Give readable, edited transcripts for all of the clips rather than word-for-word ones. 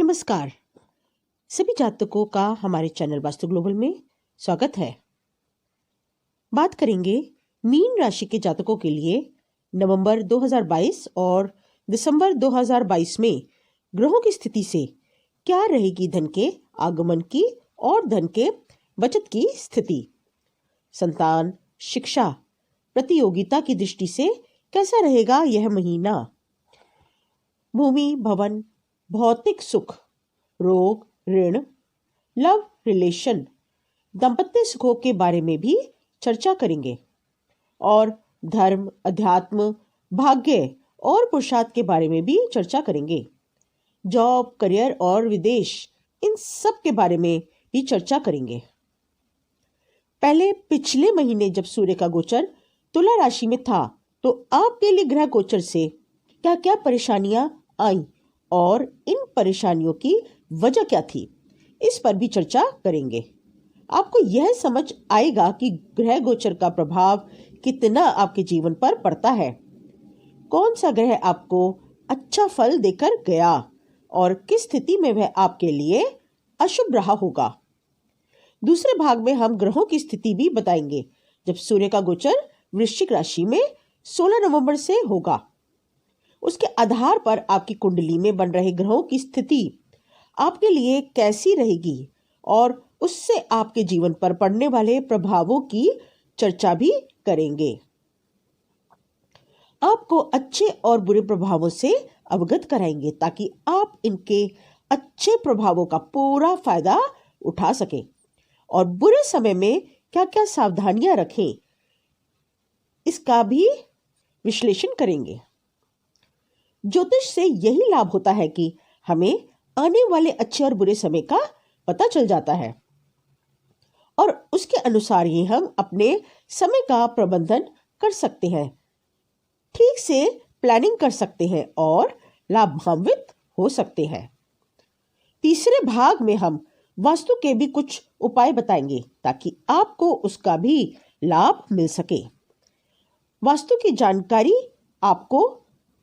नमस्कार। सभी जातकों का हमारे चैनल वास्तु ग्लोबल में स्वागत है। बात करेंगे मीन राशि के जातकों के लिए नवंबर 2022 और दिसंबर 2022 में ग्रहों की स्थिति से क्या रहेगी धन के आगमन की और धन के बचत की स्थिति। संतान, शिक्षा, प्रतियोगिता की दृष्टि से कैसा रहेगा यह महीना। भूमि, भवन, भौतिक सुख, रोग, ऋण, लव रिलेशन, दाम्पत्य सुखों के बारे में भी चर्चा करेंगे और धर्म, अध्यात्म, भाग्य और पुरुषार्थ के बारे में भी चर्चा करेंगे। जॉब, करियर और विदेश, इन सब के बारे में भी चर्चा करेंगे। पहले पिछले महीने जब सूर्य का गोचर तुला राशि में था तो आपके लिए ग्रह गोचर से क्या क्या परेशानियां आई और इन परेशानियों की वजह क्या थी, इस पर भी चर्चा करेंगे। आपको यह समझ आएगा कि ग्रह गोचर का प्रभाव कितना आपके जीवन पर पड़ता है, कौन सा ग्रह आपको अच्छा फल देकर गया और किस स्थिति में वह आपके लिए अशुभ रहा होगा। दूसरे भाग में हम ग्रहों की स्थिति भी बताएंगे जब सूर्य का गोचर वृश्चिक राशि में 16 नवंबर से होगा। उसके आधार पर आपकी कुंडली में बन रहे ग्रहों की स्थिति आपके लिए कैसी रहेगी और उससे आपके जीवन पर पड़ने वाले प्रभावों की चर्चा भी करेंगे। आपको अच्छे और बुरे प्रभावों से अवगत कराएंगे ताकि आप इनके अच्छे प्रभावों का पूरा फायदा उठा सकें और बुरे समय में क्या क्या सावधानियां रखें, इसका भी विश्लेषण करेंगे। ज्योतिष से यही लाभ होता है कि हमें आने वाले अच्छे और बुरे समय का पता चल जाता है और उसके अनुसार ही हम अपने समय का प्रबंधन कर सकते हैं, ठीक से प्लानिंग कर सकते हैं और लाभान्वित हो सकते हैं। तीसरे भाग में हम वास्तु के भी कुछ उपाय बताएंगे ताकि आपको उसका भी लाभ मिल सके। वास्तु की जानकारी आपको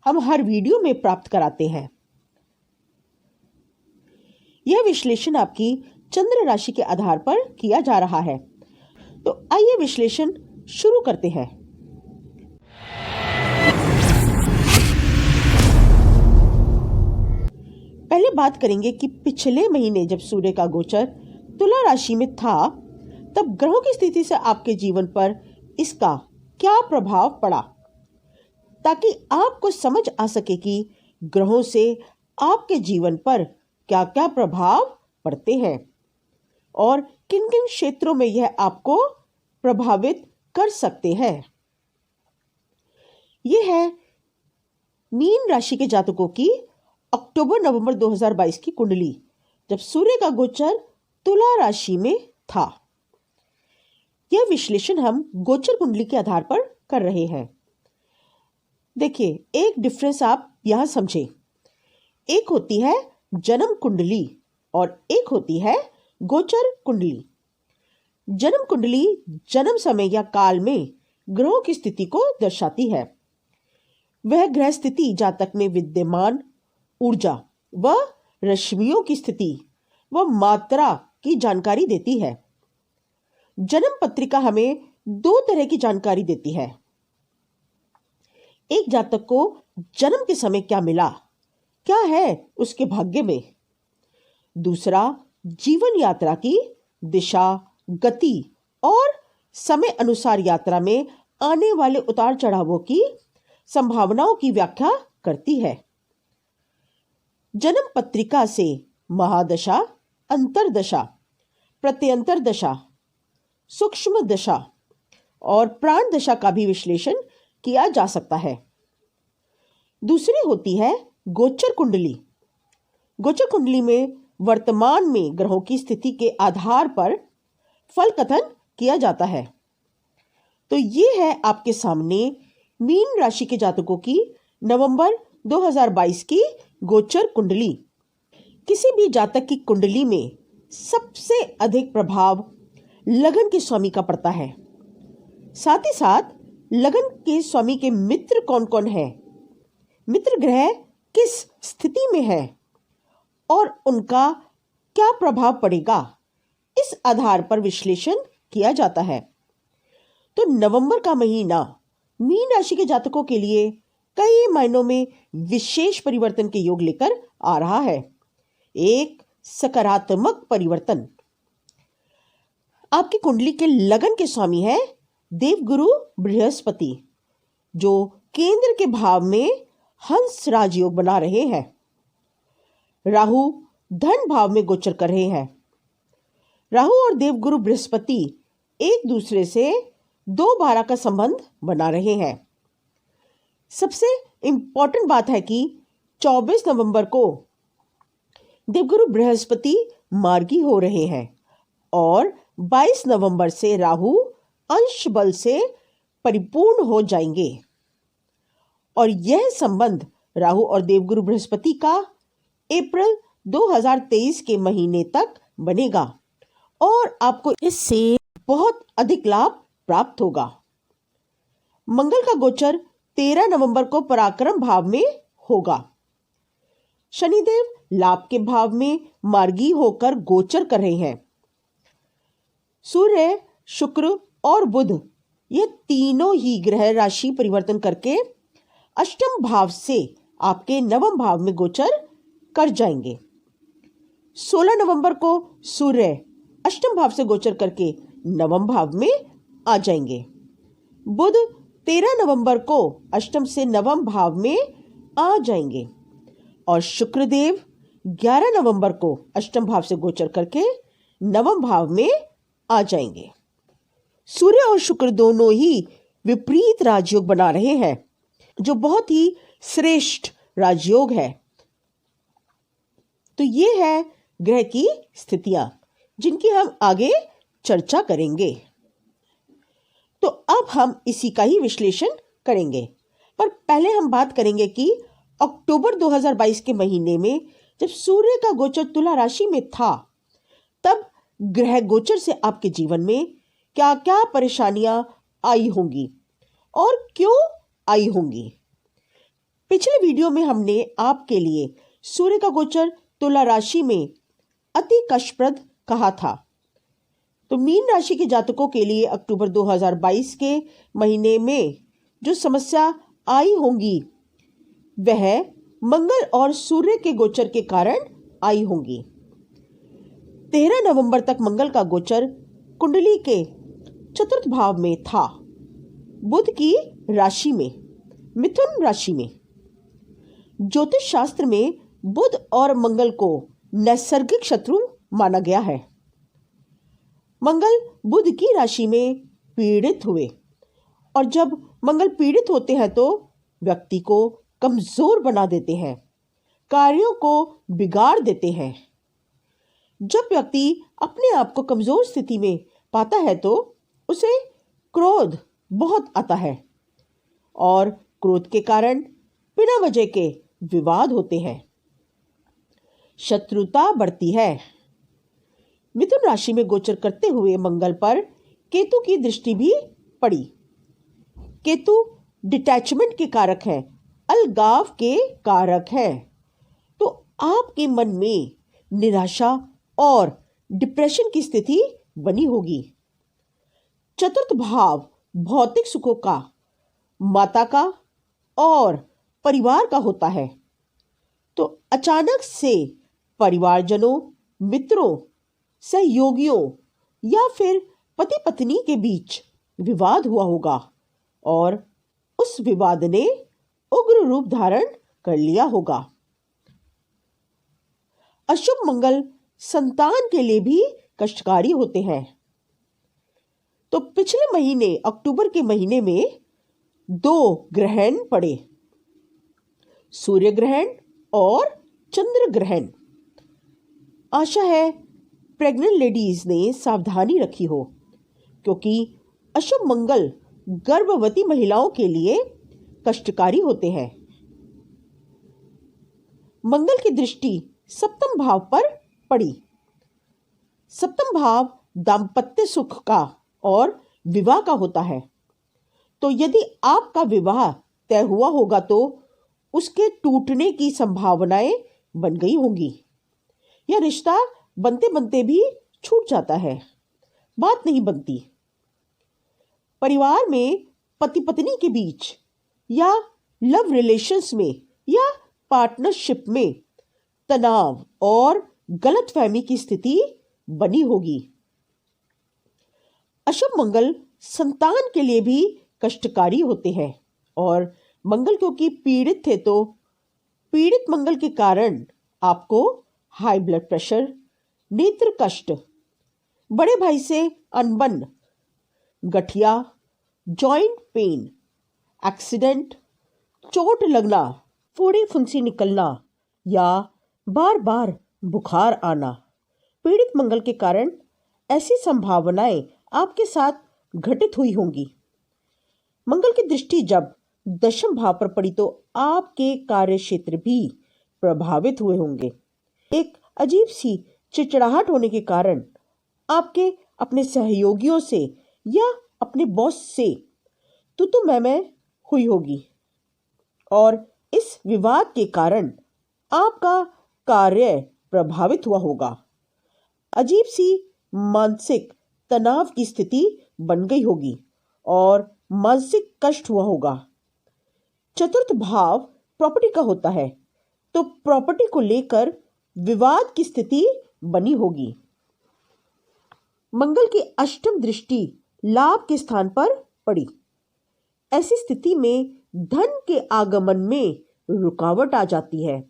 हम हर वीडियो में प्राप्त कराते हैं। यह विश्लेषण आपकी चंद्र राशि के आधार पर किया जा रहा है। तो आइए विश्लेषण शुरू करते हैं। पहले बात करेंगे कि पिछले महीने जब सूर्य का गोचर तुला राशि में था तब ग्रहों की स्थिति से आपके जीवन पर इसका क्या प्रभाव पड़ा, ताकि आपको समझ आ सके कि ग्रहों से आपके जीवन पर क्या क्या प्रभाव पड़ते हैं और किन किन क्षेत्रों में यह आपको प्रभावित कर सकते हैं। यह है मीन राशि के जातकों की अक्टूबर-नवंबर 2022 की कुंडली जब सूर्य का गोचर तुला राशि में था। यह विश्लेषण हम गोचर कुंडली के आधार पर कर रहे हैं। देखिए, एक डिफरेंस आप यहां समझें। एक होती है जन्म कुंडली और एक होती है गोचर कुंडली। जन्म कुंडली जन्म समय या काल में ग्रहों की स्थिति को दर्शाती है। वह ग्रह स्थिति जातक में विद्यमान ऊर्जा व रश्मियों की स्थिति व मात्रा की जानकारी देती है। जन्म पत्रिका हमें दो तरह की जानकारी देती है। एक जातक को जन्म के समय क्या मिला, क्या है उसके भाग्य में। दूसरा, जीवन यात्रा की दिशा, गति और समय अनुसार यात्रा में आने वाले उतार चढ़ावों की संभावनाओं की व्याख्या करती है। जन्म पत्रिका से महादशा, अंतरदशा, प्रत्यंतर दशा, सूक्ष्म दशा और प्राण दशा का भी विश्लेषण किया जा सकता है। दूसरी होती है गोचर कुंडली। गोचर कुंडली में वर्तमान में ग्रहों की स्थिति के आधार पर फल कथन किया जाता है। तो ये है आपके सामने मीन राशि के जातकों की नवंबर 2022 की गोचर कुंडली। किसी भी जातक की कुंडली में सबसे अधिक प्रभाव लगन के स्वामी का पड़ता है। साथ ही साथ लगन के स्वामी के मित्र कौन कौन है, मित्र ग्रह किस स्थिति में है और उनका क्या प्रभाव पड़ेगा, इस आधार पर विश्लेषण किया जाता है। तो नवंबर का महीना मीन राशि के जातकों के लिए कई मायनों में विशेष परिवर्तन के योग लेकर आ रहा है। एक सकारात्मक परिवर्तन। आपकी कुंडली के लगन के स्वामी है देवगुरु बृहस्पति, जो केंद्र के भाव में हंस राजयोग बना रहे हैं। राहु धन भाव में गोचर कर रहे हैं। राहु और देवगुरु बृहस्पति एक दूसरे से 2/12 का संबंध बना रहे हैं। सबसे इंपॉर्टेंट बात है कि 24 नवंबर को देवगुरु बृहस्पति मार्गी हो रहे हैं और 22 नवंबर से राहु अंश बल से परिपूर्ण हो जाएंगे। और यह संबंध राहु और देवगुरु बृहस्पति का अप्रैल 2023 के महीने तक बनेगा और आपको इससे बहुत अधिक लाभ प्राप्त होगा। मंगल का गोचर 13 नवंबर को पराक्रम भाव में होगा। शनिदेव लाभ के भाव में मार्गी होकर गोचर कर रहे हैं। सूर्य, शुक्र और बुध ये तीनों ही ग्रह राशि परिवर्तन करके अष्टम भाव से आपके नवम भाव में गोचर कर जाएंगे। 16 नवंबर को सूर्य अष्टम भाव से गोचर करके नवम भाव में आ जाएंगे। बुध 13 नवंबर को अष्टम से नवम भाव में आ जाएंगे और शुक्रदेव 11 नवंबर को अष्टम भाव से गोचर करके नवम भाव में आ जाएंगे। सूर्य और शुक्र दोनों ही विपरीत राजयोग बना रहे हैं, जो बहुत ही श्रेष्ठ राजयोग है। तो ये है ग्रह की स्थितियां, जिनकी हम आगे चर्चा करेंगे। तो अब हम इसी का ही विश्लेषण करेंगे, पर पहले हम बात करेंगे कि अक्टूबर 2022 के महीने में जब सूर्य का गोचर तुला राशि में था, तब ग्रह गोचर से आपके जीवन में क्या क्या परेशानियां आई होंगी और क्यों आई होंगी। पिछले वीडियो में हमने आपके लिए सूर्य का गोचर तुला राशि में अति कष्टप्रद कहा था। तो मीन राशि के जातकों के लिए अक्टूबर 2022 के महीने में जो समस्या आई होंगी, वह मंगल और सूर्य के गोचर के कारण आई होंगी। 13 नवंबर तक मंगल का गोचर कुंडली के चतुर्थ भाव में था, बुध की राशि में, मिथुन राशि में। ज्योतिष शास्त्र में बुध और मंगल को नैसर्गिक शत्रु माना गया है। मंगल बुध की राशि में पीड़ित हुए और जब मंगल पीड़ित होते हैं तो व्यक्ति को कमजोर बना देते हैं, कार्यों को बिगाड़ देते हैं। जब व्यक्ति अपने आप को कमजोर स्थिति में पाता है तो उसे क्रोध बहुत आता है और क्रोध के कारण बिना वजह के विवाद होते हैं, शत्रुता बढ़ती है। मिथुन राशि में गोचर करते हुए मंगल पर केतु की दृष्टि भी पड़ी। केतु डिटैचमेंट के कारक है, अलगाव के कारक है। तो आपके मन में निराशा और डिप्रेशन की स्थिति बनी होगी। चतुर्थ भाव भौतिक सुखों का, माता का और परिवार का होता है। तो अचानक से परिवारजनों, मित्रों, सहयोगियों या फिर पति पत्नी के बीच विवाद हुआ होगा और उस विवाद ने उग्र रूप धारण कर लिया होगा। अशुभ मंगल संतान के लिए भी कष्टकारी होते हैं। तो पिछले महीने अक्टूबर के महीने में 2 ग्रहण पड़े, सूर्य ग्रहण और चंद्र ग्रहण। आशा है प्रेग्नेंट लेडीज ने सावधानी रखी हो, क्योंकि अशुभ मंगल गर्भवती महिलाओं के लिए कष्टकारी होते हैं। मंगल की दृष्टि सप्तम भाव पर पड़ी। सप्तम भाव दाम्पत्य सुख का और विवाह का होता है। तो यदि आपका विवाह तय हुआ होगा तो उसके टूटने की संभावनाएं बन गई होंगी। या रिश्ता बनते बनते भी छूट जाता है, बात नहीं बनती। परिवार में पति पत्नी के बीच या लव रिलेशंस में या पार्टनरशिप में तनाव और गलतफहमी की स्थिति बनी होगी। अशुभ मंगल संतान के लिए भी कष्टकारी होते हैं और मंगल क्योंकि पीड़ित थे तो पीड़ित मंगल के कारण आपको हाई ब्लड प्रेशर, नेत्र कष्ट, बड़े भाई से अनबन, गठिया, जॉइंट पेन, एक्सीडेंट, चोट लगना, फोड़े फुंसी निकलना या बार बार बुखार आना, पीड़ित मंगल के कारण ऐसी संभावनाएं आपके साथ घटित हुई होंगी। मंगल की दृष्टि जब दशम भाव पर पड़ी तो आपके कार्य क्षेत्र भी प्रभावित हुए होंगे। एक अजीब सी चिड़चिड़ाहट होने के कारण आपके अपने सहयोगियों से या अपने बॉस से तू मैं हुई होगी और इस विवाद के कारण आपका कार्य प्रभावित हुआ होगा। अजीब सी मानसिक तनाव की स्थिति बन गई होगी और मानसिक कष्ट हुआ होगा। चतुर्थ भाव प्रॉपर्टी का होता है तो प्रॉपर्टी को लेकर विवाद की स्थिति बनी होगी। मंगल की अष्टम दृष्टि लाभ के स्थान पर पड़ी। ऐसी स्थिति में धन के आगमन में रुकावट आ जाती है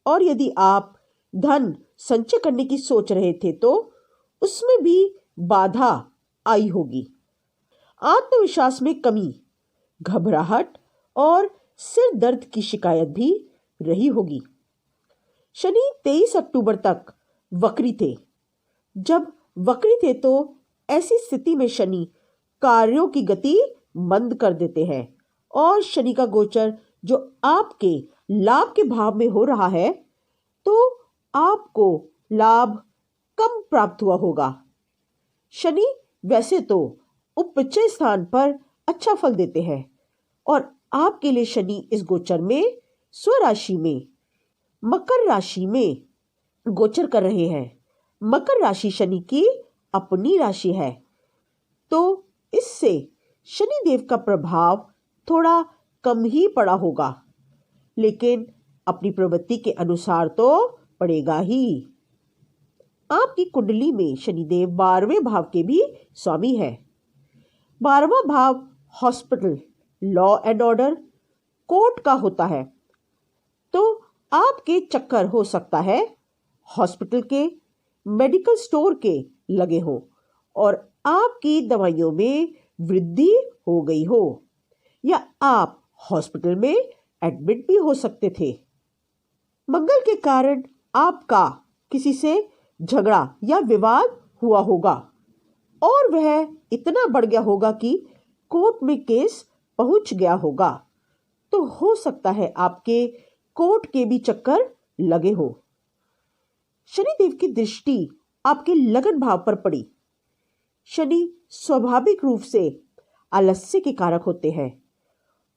और यदि आप धन संचय करने की सोच रहे थे तो उसमें भी बाधा आई होगी। आत्मविश्वास में कमी, घबराहट और सिर दर्द की शिकायत भी रही होगी। शनि 23 अक्टूबर तक वक्री थे। जब वक्री थे तो ऐसी स्थिति में शनि कार्यों की गति मंद कर देते हैं और शनि का गोचर जो आपके लाभ के भाव में हो रहा है तो आपको लाभ कम प्राप्त हुआ होगा। शनि वैसे तो उपचय स्थान पर अच्छा फल देते हैं और आपके लिए शनि इस गोचर में स्वराशि में मकर राशि में गोचर कर रहे हैं। मकर राशि शनि की अपनी राशि है तो इससे शनि देव का प्रभाव थोड़ा कम ही पड़ा होगा, लेकिन अपनी प्रवृत्ति के अनुसार तो पड़ेगा ही। आपकी कुंडली में शनिदेव 12वें भाव के भी स्वामी है। 12वां भाव hospital, law and order, court का होता है तो आपके चक्कर हो सकता है हॉस्पिटल के, मेडिकल स्टोर के लगे हो और आपकी दवाइयों में वृद्धि हो गई हो या आप हॉस्पिटल में एडमिट भी हो सकते थे। मंगल के कारण आपका किसी से झगड़ा या विवाद हुआ होगा और वह इतना बढ़ गया होगा कि कोर्ट में केस पहुंच गया होगा तो हो सकता है आपके कोर्ट के भी चक्कर लगे हो। शनिदेव की दृष्टि आपके लगन भाव पर पड़ी। शनि स्वाभाविक रूप से आलस्य के कारक होते हैं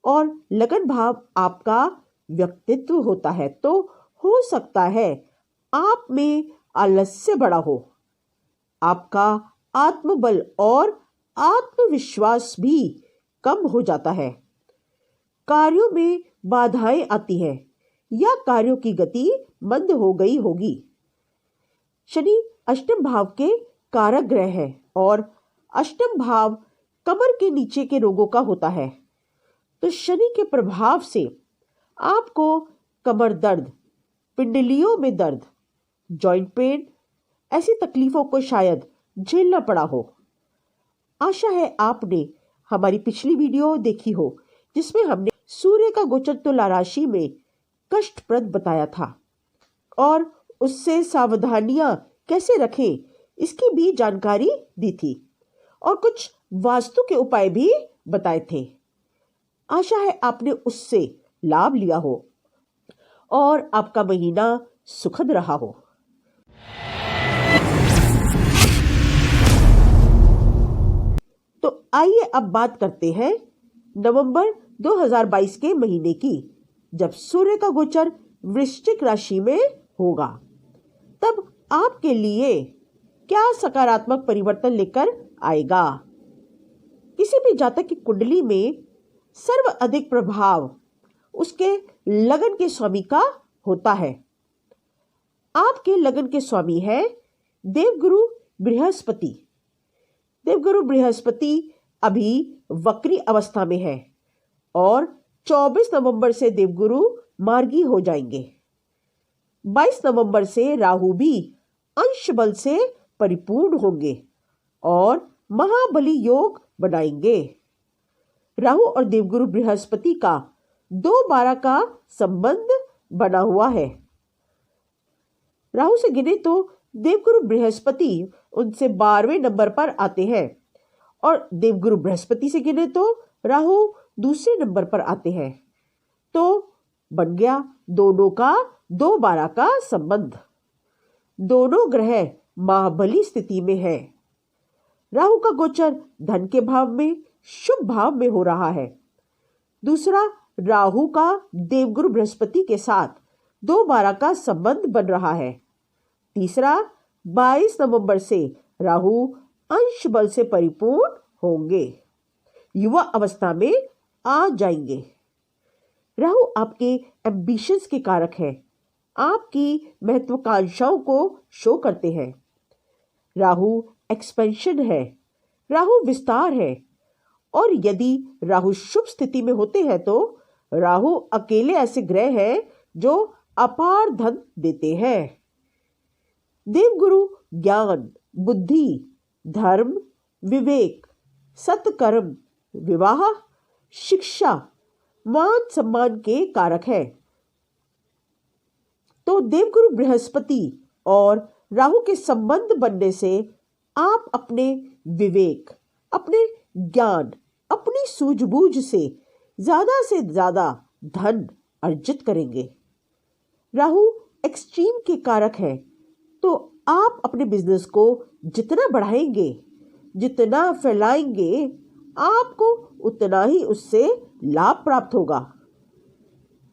और लगन भाव आपका व्यक्तित्व होता है तो हो सकता है आप में आलस्य बड़ा हो। आपका आत्मबल और आत्मविश्वास भी कम हो जाता है। कार्यों में बाधाएं आती हैं या कार्यों की गति मंद हो गई होगी। शनि अष्टम भाव के कारक ग्रह है और अष्टम भाव कमर के नीचे के रोगों का होता है तो शनि के प्रभाव से आपको कमर दर्द, पिंडलियों में दर्द, जॉइंट पेन, ऐसी तकलीफों को शायद झेलना पड़ा हो। आशा है आपने हमारी पिछली वीडियो देखी हो जिसमें हमने सूर्य का गोचर तुला राशि में कष्टप्रद बताया था और उससे सावधानियां कैसे रखें इसकी भी जानकारी दी थी और कुछ वास्तु के उपाय भी बताए थे। आशा है आपने उससे लाभ लिया हो और आपका महीना सुखद रहा हो। तो आइए अब बात करते हैं नवंबर 2022 के महीने की, जब सूर्य का गोचर वृश्चिक राशि में होगा। तब आपके लिए क्या सकारात्मक परिवर्तन लेकर आएगा। किसी भी जातक की कुंडली में सर्व अधिक प्रभाव उसके लगन के स्वामी का होता है। आपके लगन के स्वामी है देवगुरु बृहस्पति। देवगुरु बृहस्पति अभी वक्री अवस्था में है और 24 नवंबर से देवगुरु मार्गी हो जाएंगे। 22 नवंबर से राहु भी अंश बल से परिपूर्ण होंगे और महाबली योग बनाएंगे। राहु और देवगुरु बृहस्पति का 2-12 का संबंध बना हुआ है। राहु से गिने तो देवगुरु बृहस्पति उनसे 12वें नंबर पर आते हैं और देवगुरु बृहस्पति से गिने तो राहु दूसरे नंबर पर आते हैं। तो बन गया दोनों का 2-12 का संबंध। दोनों ग्रह महाबली स्थिति में है। राहु का गोचर धन के भाव में शुभ भाव में हो रहा है। दूसरा, राहु का देवगुरु बृहस्पति के साथ 2-12 का संबंध बन रहा है। तीसरा, 22 नवंबर से राहु अंश बल से परिपूर्ण होंगे, युवा अवस्था में आ जाएंगे। राहु आपके एम्बिशंस के कारक है, आपकी महत्वाकांक्षाओं को शो करते हैं। राहु एक्सपेंशन है, राहु विस्तार है और यदि राहु शुभ स्थिति में होते हैं तो राहु अकेले ऐसे ग्रह हैं जो अपार धन देते हैं। देवगुरु ज्ञान, बुद्धि, धर्म, विवेक, सत्कर्म, विवाह, शिक्षा, मान सम्मान के कारक है। तो देवगुरु बृहस्पति और राहु के संबंध बनने से आप अपने विवेक, अपने ज्ञान, अपनी सूझबूझ से ज्यादा धन अर्जित करेंगे। राहु एक्सट्रीम के कारक है, तो आप अपने बिजनेस को जितना बढ़ाएंगे, जितना फैलाएंगे, आपको उतना ही उससे लाभ प्राप्त होगा।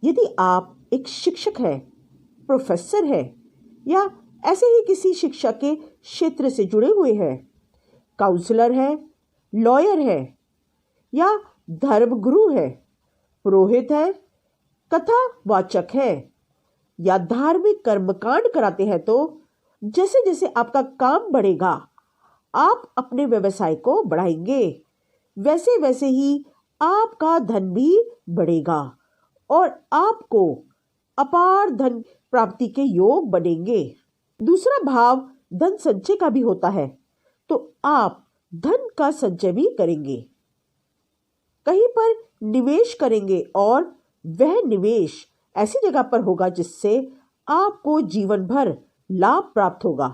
यदि आप एक शिक्षक हैं, प्रोफेसर हैं या ऐसे ही किसी शिक्षा के क्षेत्र से जुड़े हुए हैं, काउंसलर है, लॉयर है या धर्मगुरु है, पुरोहित है, कथावाचक है या धार्मिक कर्मकांड कराते हैं, तो जैसे जैसे आपका काम बढ़ेगा, आप अपने व्यवसाय को बढ़ाएंगे, वैसे वैसे ही आपका धन भी बढ़ेगा और आपको अपार धन प्राप्ति के योग बनेंगे। दूसरा भाव धन संचय का भी होता है, तो आप धन का संचय भी करेंगे, कहीं पर निवेश करेंगे और वह निवेश ऐसी जगह पर होगा जिससे आपको जीवन भर लाभ प्राप्त होगा।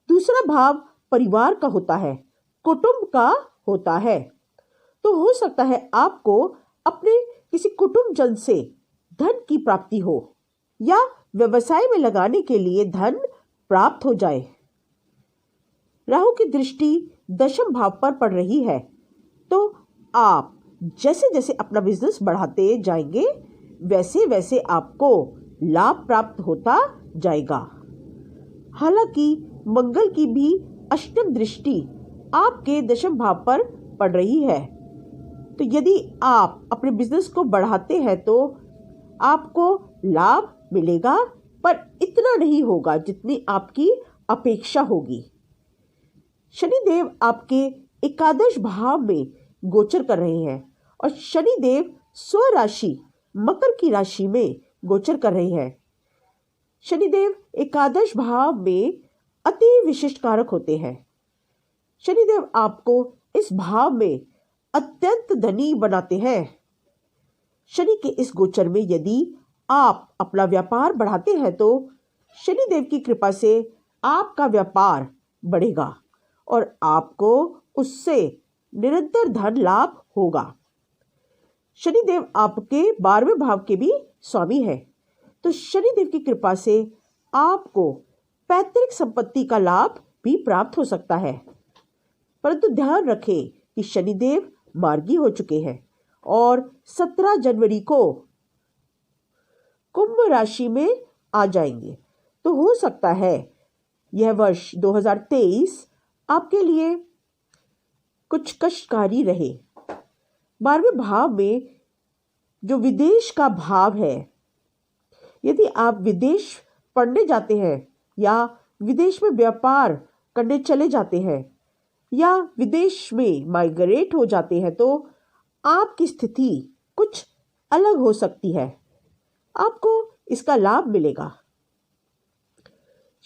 दूसरा भाव परिवार का होता है, कुटुंब का होता है, तो हो सकता है आपको अपने किसी कुटुंबजन से धन की प्राप्ति हो या व्यवसाय में लगाने के लिए धन प्राप्त हो जाए। राहु की दृष्टि दशम भाव पर पड़ रही है, तो आप जैसे जैसे अपना बिजनेस बढ़ाते जाएंगे, वैसे वैसे आपको लाभ प्राप्त होता जाएगा। हालांकि मंगल की भी अष्टम दृष्टि आपके दशम भाव पर पड़ रही है, तो यदि आप अपने बिजनेस को बढ़ाते हैं तो आपको लाभ मिलेगा, पर इतना नहीं होगा जितनी आपकी अपेक्षा होगी। शनिदेव आपके एकादश भाव में गोचर कर रहे हैं और शनिदेव स्वराशि मकर की राशि में गोचर कर रहे हैं। शनिदेव एकादश भाव में अति विशिष्ट कारक होते हैं। शनिदेव आपको इस भाव में अत्यंत धनी बनाते हैं। शनि के इस गोचर में यदि आप अपना व्यापार बढ़ाते हैं तो शनिदेव की कृपा से आपका व्यापार बढ़ेगा और आपको उससे निरंतर धन लाभ होगा। शनिदेव आपके 12वें भाव के भी स्वामी है, तो शनिदेव की कृपा से आपको पैतृक संपत्ति का लाभ भी प्राप्त हो सकता है। परंतु ध्यान रखें कि शनिदेव मार्गी हो चुके हैं और 17 जनवरी को कुंभ राशि में आ जाएंगे। तो हो सकता है यह वर्ष 2023 आपके लिए कुछ कष्टकारी रहे। 12वें भाव में जो विदेश का भाव है, यदि आप विदेश पढ़ने जाते हैं या विदेश में व्यापार करने चले जाते हैं या विदेश में माइग्रेट हो जाते हैं, तो आपकी स्थिति कुछ अलग हो सकती है। आपको इसका लाभ मिलेगा।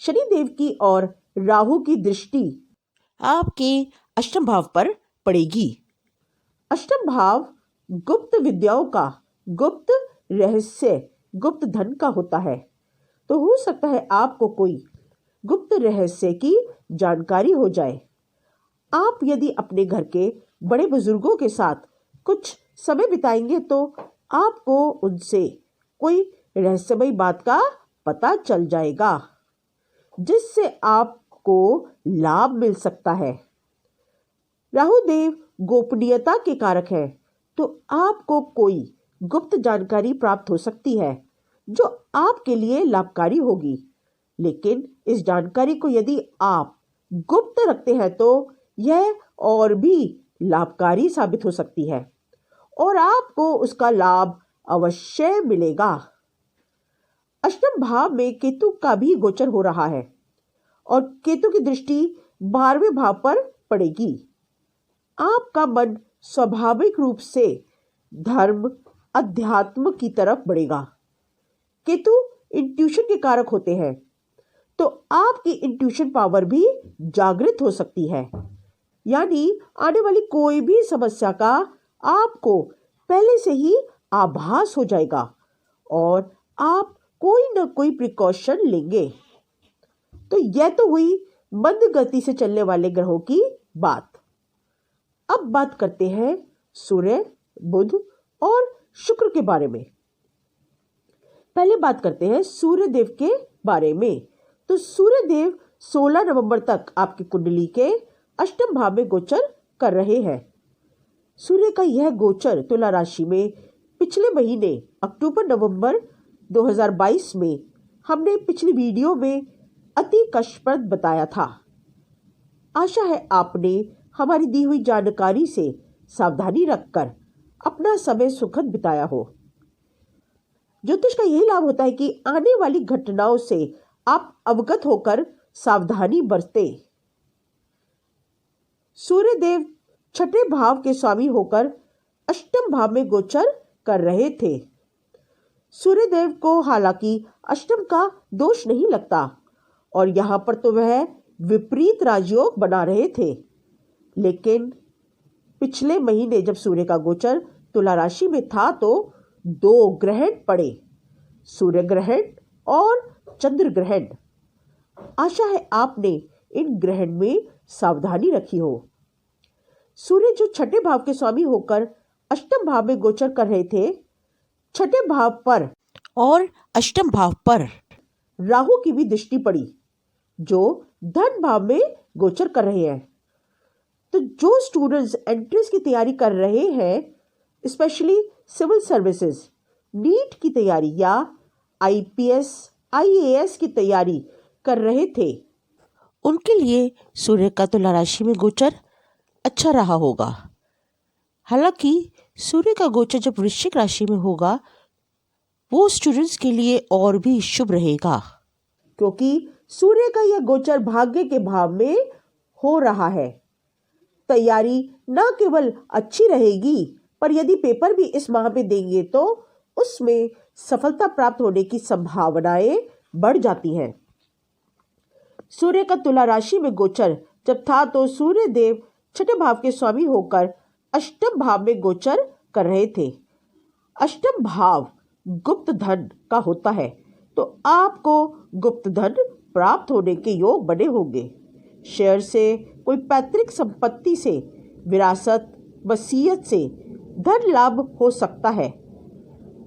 शनिदेव की और राहु की दृष्टि आपके अष्टम भाव पर पड़ेगी। अष्टम भाव गुप्त विद्याओं का, गुप्त रहस्य, गुप्त धन का होता है। तो हो सकता है आपको कोई गुप्त रहस्य की जानकारी हो जाए। आप यदि अपने घर के बड़े बुजुर्गों के साथ कुछ समय बिताएंगे तो आपको उनसे कोई रहस्यमयी बात का पता चल जाएगा, जिससे आपको लाभ मिल सकता है। राहु देव गोपनीयता के कारक है, तो आपको कोई गुप्त जानकारी प्राप्त हो सकती है जो आपके लिए लाभकारी होगी। लेकिन इस जानकारी को यदि आप गुप्त रखते हैं तो यह और भी लाभकारी साबित हो सकती है और आपको उसका लाभ अवश्य मिलेगा। अष्टम भाव में केतु का भी गोचर हो रहा है और केतु की दृष्टि 12वें भाव पर पड़ेगी। आपका मन स्वाभाविक रूप से धर्म, अध्यात्म की तरफ बढ़ेगा। केतु इंट्यूशन के कारक होते हैं, तो आपकी इंट्यूशन पावर भी जागृत हो सकती है। यानी आने वाली कोई भी समस्या का आपको पहले से ही आभास हो जाएगा और आप कोई न कोई प्रिकॉशन लेंगे। तो यह तो हुई मंद गति से चलने वाले ग्रहों की बात। अब बात करते हैं सूर्य, बुध और शुक्र के बारे में। पहले बात करते हैं सूर्य देव के बारे में। तो सूर्य देव 16 नवंबर तक आपकी कुंडली के अष्टम भाव में गोचर कर रहे हैं। सूर्य का यह गोचर तुला राशि में पिछले महीने अक्टूबर-नवंबर 2022 में हमने पिछली वीडियो में अति कष्टप्रद बताया था। आशा है आपने हमारी दी हुई जानकारी से सावधानी रखकर अपना समय सुखद बिताया हो। ज्योतिष का यही लाभ होता है कि आने वाली घटनाओं से आप अवगत होकर सावधानी बरतें। सूर्य देव छठे भाव के स्वामी होकर अष्टम भाव में गोचर कर रहे थे। सूर्य देव को हालांकि अष्टम का दोष नहीं लगता और यहाँ पर तो वह विपरीत राजयोग बना रहे थे, लेकिन पिछले महीने जब सूर्य का गोचर तुला राशि में था तो 2 ग्रहण पड़े, सूर्य ग्रहण और चंद्र ग्रहण। आशा है आपने इन ग्रहण में सावधानी रखी हो। सूर्य जो छठे भाव के स्वामी होकर अष्टम भाव में गोचर कर रहे थे, छठे भाव पर और अष्टम भाव पर राहु की भी दृष्टि पड़ी जो धन भाव में गोचर कर रहे हैं। तो जो स्टूडेंट्स एंट्रेंस की तैयारी कर रहे हैं, स्पेशली सिविल सर्विसेज, नीट की तैयारी या आईपीएस, आईएएस की तैयारी कर रहे थे, उनके लिए सूर्य का तुला राशि में गोचर अच्छा रहा होगा। हालांकि सूर्य का गोचर जब वृश्चिक राशि में होगा वो स्टूडेंट्स के लिए और भी शुभ रहेगा, क्योंकि सूर्य का यह गोचर भाग्य के भाव में हो रहा है। तैयारी न केवल अच्छी रहेगी, पर यदि पेपर भी इस माह में देंगे तो उसमें सफलता प्राप्त होने की संभावनाएं बढ़ जाती हैं। सूर्य का तुला राशि में गोचर जब था तो सूर्य देव छठे भाव के स्वामी होकर अष्टम भाव में गोचर कर रहे थे। अष्टम भाव गुप्त धन का होता है, तो आपको गुप्त धन प्राप्त होने के योग बने होंगे। शेयर से, कोई पैतृक संपत्ति से, विरासत, वसीयत से धन लाभ हो सकता है।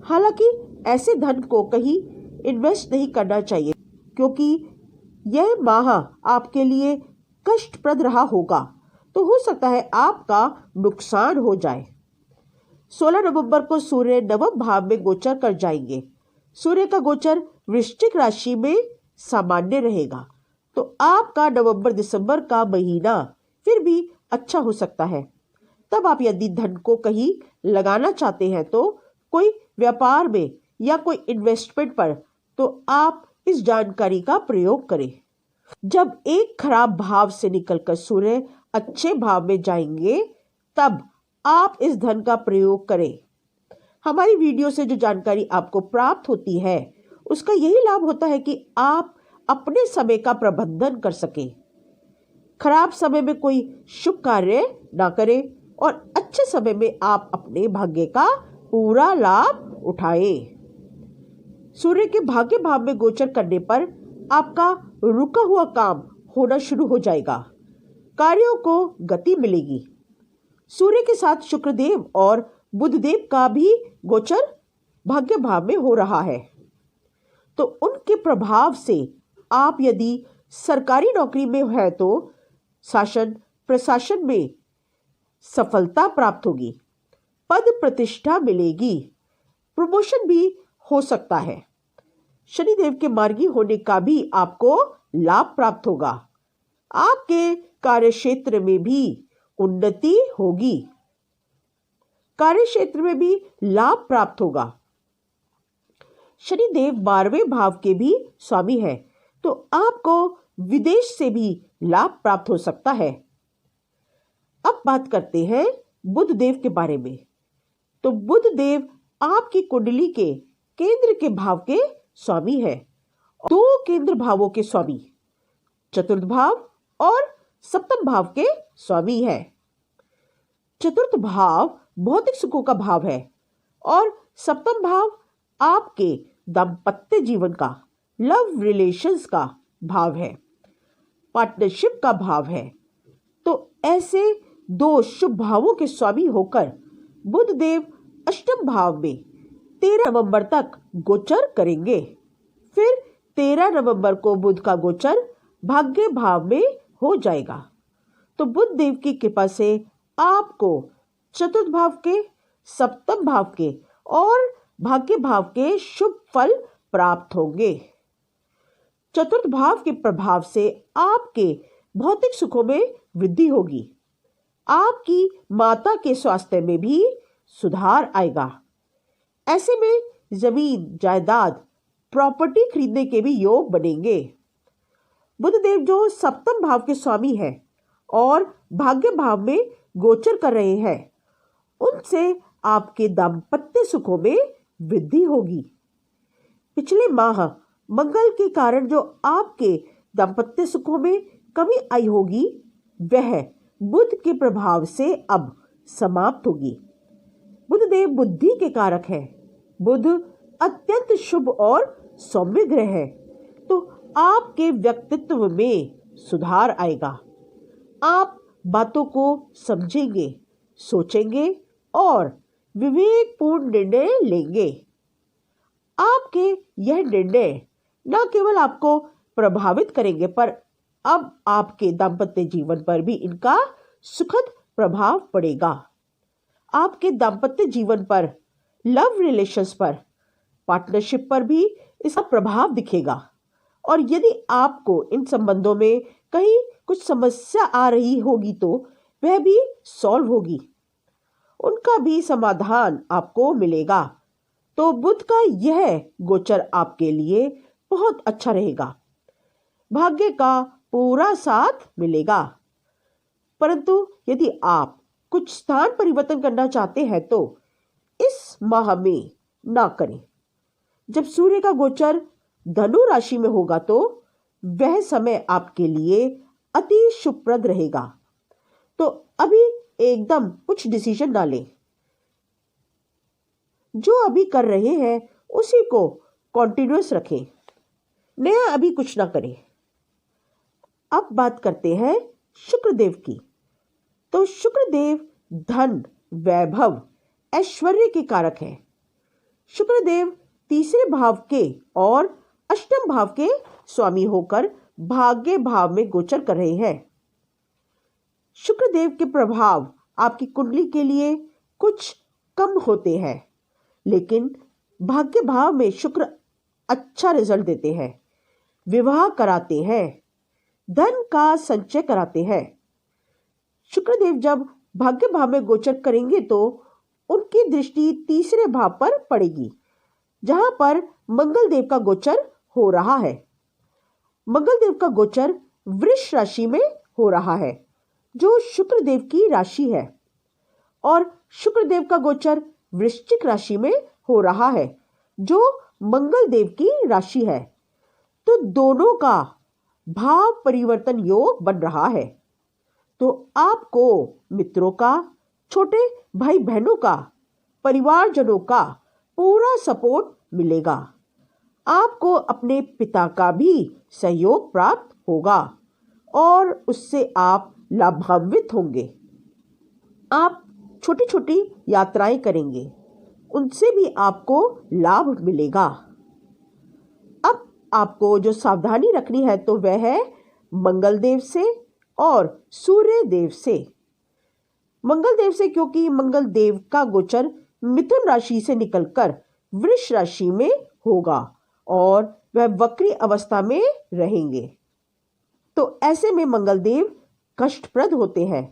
हालांकि ऐसे धन को कहीं इन्वेस्ट नहीं करना चाहिए, क्योंकि यह माह आपके लिए कष्टप्रद रहा होगा, तो हो सकता है आपका नुकसान हो जाए। 16 नवंबर को सूर्य नवम भाव में गोचर कर जाएंगे। सूर्य का गोचर वृश्चिक राशि में सामान्य रहेगा। तो आपका नवंबर दिसंबर का महीना फिर भी अच्छा हो सकता है। तब आप यदि धन को कहीं लगाना चाहते हैं, तो कोई व्यापार में या कोई इन्वेस्टमेंट पर, तो आप इस जानकारी का प्रयोग करें। जब एक खराब भाव से निकलकर सूर्य अच्छे भाव में जाएंगे, तब आप इस धन का प्रयोग करें। हमारी वीडियो से जो जानकारी आपको प्राप्त होती है, उसका यही लाभ होता है कि आप अपने समय का प्रबंधन कर सकें, खराब समय में कोई शुभ कार्य ना करें और अच्छे समय में आप अपने भाग्य का पूरा लाभ उठाएं। सूर्य के भाग्य भाव में गोचर करने पर आपका रुका हुआ काम होना शुरू हो जाएगा, कार्यों को गति मिलेगी। सूर्य के साथ शुक्रदेव और बुधदेव का भी गोचर भाग्य भाव में हो रहा है, तो उनके प्रभाव से आप यदि सरकारी नौकरी में है तो शासन प्रशासन में सफलता प्राप्त होगी, पद प्रतिष्ठा मिलेगी, प्रमोशन भी हो सकता है। शनिदेव के मार्गी होने का भी आपको लाभ प्राप्त होगा। आपके कार्यक्षेत्र में भी उन्नति होगी, कार्यक्षेत्र में भी लाभ प्राप्त होगा। शनिदेव 12वें भाव के भी स्वामी है, तो आपको विदेश से भी लाभ प्राप्त हो सकता है। अब बात करते हैं बुध देव के बारे में। तो बुध देव आपकी कुंडली के केंद्र के भाव के स्वामी है। दो केंद्र भावों के स्वामी, चतुर्थ भाव और सप्तम भाव के स्वामी है। चतुर्थ भाव भौतिक सुखों का भाव है और सप्तम भाव आपके दाम्पत्य जीवन का, लव रिलेशंस का भाव है, पार्टनरशिप का भाव है। तो ऐसे दो शुभ भावों के स्वामी होकर बुध देव अष्टम भाव में 13 नवंबर तक गोचर करेंगे। फिर 13 नवंबर को बुध का गोचर भाग्य भाव में हो जाएगा। तो बुध देव की कृपा से आपको चतुर्थ भाव के, सप्तम भाव के और भाग्य भाव के शुभ फल प्राप्त होंगे। चतुर्थ भाव के प्रभाव से आपके भौतिक सुखों में वृद्धि होगी। आपकी माता के स्वास्थ्य में भी सुधार आएगा। ऐसे में जमीन, जायदाद, प्रॉपर्टी खरीदने के भी योग बनेंगे। बुध देव जो सप्तम भाव के स्वामी हैं और भाग्य भाव में गोचर कर रहे हैं, उनसे आपके दाम्पत्य सुखों में वृद्धि होगी। पिछले माह मंगल के कारण जो आपके दाम्पत्य सुखों में कमी आई होगी, वह बुध के प्रभाव से अब समाप्त होगी। बुध देव बुद्धि के कारक है। बुध अत्यंत शुभ और सौम्य ग्रह है, तो आपके व्यक्तित्व में सुधार आएगा। आप बातों को समझेंगे, सोचेंगे और विवेकपूर्ण निर्णय लेंगे। आपके यह निर्णय न केवल आपको प्रभावित करेंगे, पर अब आपके दाम्पत्य जीवन पर भी इनका सुखद प्रभाव पड़ेगा। आपके दाम्पत्य जीवन पर, लव रिलेशंस पर, पार्टनरशिप पर भी इसका प्रभाव दिखेगा। और यदि आपको इन संबंधों में कहीं कुछ समस्या आ रही होगी, तो वह भी सॉल्व होगी, उनका भी समाधान आपको मिलेगा। तो बुध का यह गोचर आपके लिए बहुत अच्छा रहेगा, भाग्य का पूरा साथ मिलेगा। परंतु यदि आप कुछ स्थान परिवर्तन करना चाहते हैं, तो इस माह में ना करें। जब सूर्य का गोचर धनु राशि में होगा, तो वह समय आपके लिए अति शुभप्रद रहेगा। तो अभी एकदम कुछ डिसीजन ना लें। जो अभी कर रहे हैं उसी को कॉन्टिन्यूअस रखें, नया अभी कुछ ना करें। अब बात करते हैं शुक्रदेव की। तो शुक्रदेव धन, वैभव, ऐश्वर्य के कारक है। शुक्रदेव तीसरे भाव के और अष्टम भाव के स्वामी होकर भाग्य भाव में गोचर कर रहे हैं। शुक्रदेव के प्रभाव आपकी कुंडली के लिए कुछ कम होते हैं, लेकिन भाग्य भाव में शुक्र अच्छा रिजल्ट देते हैं। विवाह कराते हैं, धन का संचय कराते हैं। शुक्रदेव जब भाग्य भाव में गोचर करेंगे तो उनकी दृष्टि तीसरे भाव पर पड़ेगी, जहां पर मंगल देव का गोचर हो रहा है। मंगल देव का गोचर वृष राशि में हो रहा है, जो शुक्रदेव की राशि है, और शुक्रदेव का गोचर वृश्चिक राशि में हो रहा है, जो मंगल देव की राशि है। तो दोनों का भाव परिवर्तन योग बन रहा है। तो आपको मित्रों का, छोटे भाई बहनों का, परिवारजनों का पूरा सपोर्ट मिलेगा। आपको अपने पिता का भी सहयोग प्राप्त होगा और उससे आप लाभान्वित होंगे। आप छोटी छोटी यात्राएं करेंगे, उनसे भी आपको लाभ मिलेगा। अब आपको जो सावधानी रखनी है तो वह है मंगल देव से और सूर्य देव से। मंगल देव से क्योंकि मंगल देव का गोचर मिथुन राशि से निकलकर वृष राशि में होगा और वह वक्री अवस्था में रहेंगे। तो ऐसे में मंगल देव कष्टप्रद होते हैं,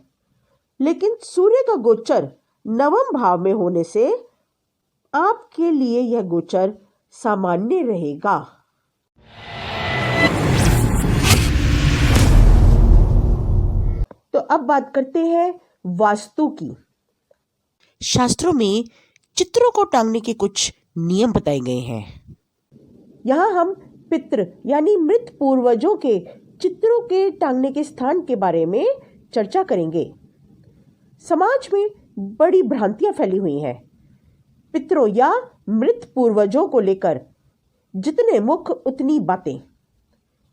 लेकिन सूर्य का गोचर नवम भाव में होने से आपके लिए यह गोचर सामान्य रहेगा। तो अब बात करते हैं वास्तु की। शास्त्रों में चित्रों को टांगने के कुछ नियम बताए गए हैं। यहाँ हम पितृ यानी मृत पूर्वजों के चित्रों के टांगने के स्थान के बारे में चर्चा करेंगे। समाज में बड़ी भ्रांतियां फैली हुई हैं। पितरों या मृत पूर्वजों को लेकर जितने मुख उतनी बातें,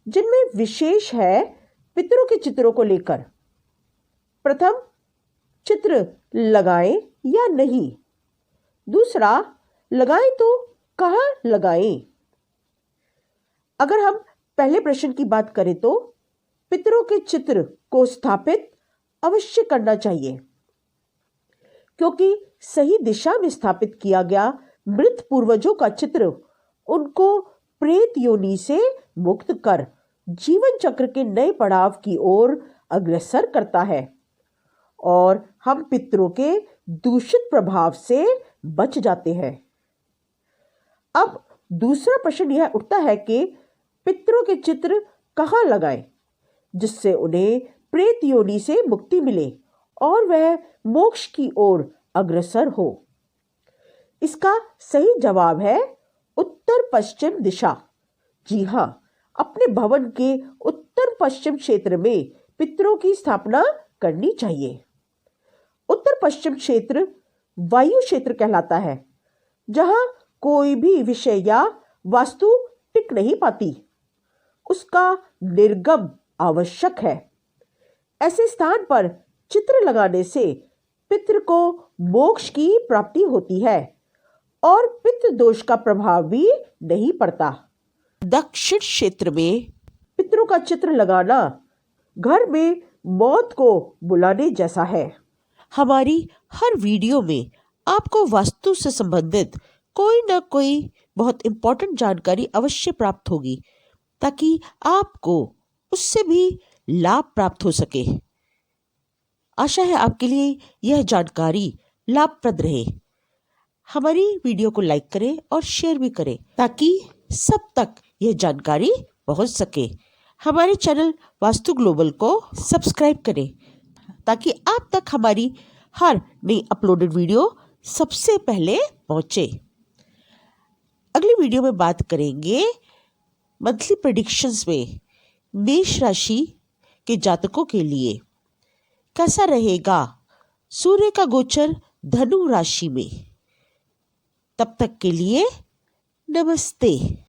जिनमें विशेष है पितरों के चित्रों को लेकर। प्रथम, चित्र लगाएं या नहीं। दूसरा, लगाएं तो कहाँ लगाएं। अगर हम पहले प्रश्न की बात करें तो पितरों के चित्र को स्थापित अवश्य करना चाहिए, क्योंकि सही दिशा में स्थापित किया गया मृत पूर्वजों का चित्र उनको प्रेत योनि से मुक्त कर जीवन चक्र के नए पड़ाव की ओर अग्रसर करता है और हम पितरों के दूषित प्रभाव से बच जाते हैं। अब दूसरा प्रश्न यह उठता है कि पितरों के चित्र कहाँ लगाएं जिससे उन्हें प्रेत योनि से मुक्ति मिले और वह मोक्ष की ओर अग्रसर हो। इसका सही जवाब है उत्तर पश्चिम दिशा। जी हाँ, अपने भवन के उत्तर पश्चिम क्षेत्र में पितरों की स्थापना करनी चाहिए। उत्तर पश्चिम क्षेत्र वायु क्षेत्र कहलाता है, जहां कोई भी विषय या वास्तु टिक नहीं पाती। उसका निर्गम आवश्यक है। ऐसे स्थान पर चित्र लगाने से पितृ को मोक्ष की प्राप्ति होती है और पितृ दोष का प्रभाव भी नहीं पड़ता। दक्षिण क्षेत्र में पितरों का चित्र लगाना घर में मौत को बुलाने जैसा है। हमारी हर वीडियो में आपको वास्तु से संबंधित कोई ना कोई बहुत इंपॉर्टेंट जानकारी अवश्य प्राप्त होगी, ताकि आपको उससे भी लाभ प्राप्त हो सके। आशा है आपके लिए यह जानकारी लाभप्रद रहे। हमारी वीडियो को लाइक करें और शेयर भी करें, ताकि सब तक यह जानकारी पहुंच सके। हमारे चैनल वास्तु ग्लोबल को सब्सक्राइब करें, ताकि आप तक हमारी हर नई अपलोडेड वीडियो सबसे पहले पहुंचे। अगली वीडियो में बात करेंगे मंथली प्रेडिक्शंस में मेष राशि के जातकों के लिए कैसा रहेगा सूर्य का गोचर धनु राशि में। तब तक के लिए नमस्ते।